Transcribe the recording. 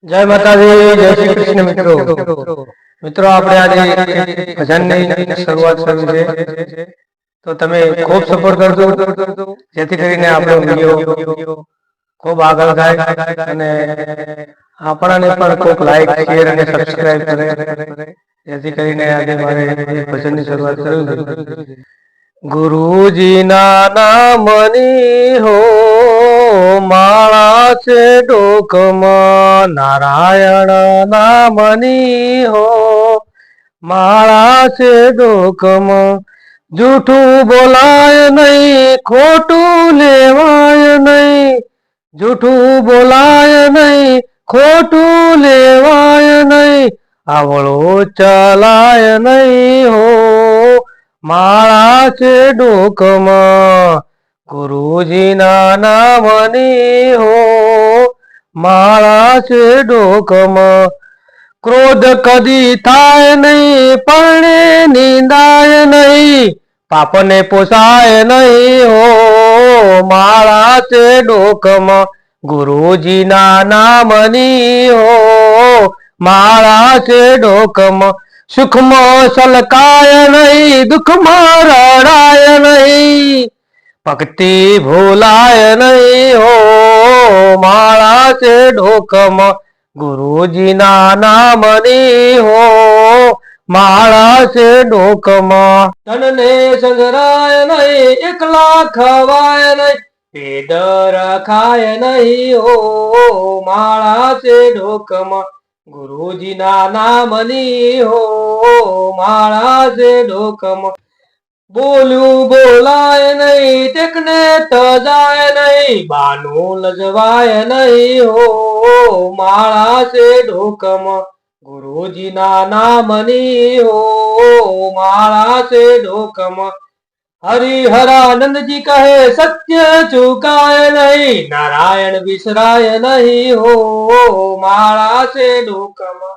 જય માતાજી, જય શ્રી કૃષ્ણ મિત્રો. મિત્રો આપણે આજે ભજનની શરૂઆત કરી છે, તો તમે ખૂબ સપોર્ટ કરજો જેથી કરીને આપણો વિડીયો ખૂબ આગળ થાય અને આપણાને પણ ખૂબ લાઈક શેર અને સબસ્ક્રાઇબ કરે જેથી કરીને આજે મારે ભજનની શરૂઆત કરવી છે. ગુરુજીના નામની હો માળા છે ડોકમાં, નારાયણ નામની હો માળા છે ડોકમાં. જૂઠું બોલાય નહીં, ખોટું લેવાય નહીં, જૂઠું બોલાય નહીં, ખોટું લેવાય નહીં, આવળો ચલાય નહીં હો માળા છે ડોકમાં. ગુરુજીના નામની હો માળા છે ડોકમાં. ક્રોધ કદી થાય નહીં, પરણે નિંદાય નહીં, પાપને પોસાય નહીં હો માળા છે ડોકમાં. ગુરુજીના નામની હો માળા છે ડોકમાં. સુખમાં સલકાય નહીં, દુઃખમાં રડાય નહીં, ભક્તિ ભૂલાય નહીં હો માળા છે ડોકમાં. ગુરુજીના નામની હો માળા છે ડોકમાં. તનને સંજરાય નહીં, એકલા ખવાય નહીં, પેટ રખાય નહીં હો માળા છે ડોકમાં. ગુરુજીના નામની હો માળા છે ડોકમાં. બોલ્યું બોલાય નહીં, ટેકને તજાય નહીં, બાનું લજવાય નહીં હો માળા છે ડોકમાં. ગુરુજીના નામની હો માળા છે ડોકમાં. હરિહરાનંદજી કહે સત્ય ચુકાય નહીં, નારાયણ વિસરાય નહીં હો માળા છે ડોકમાં.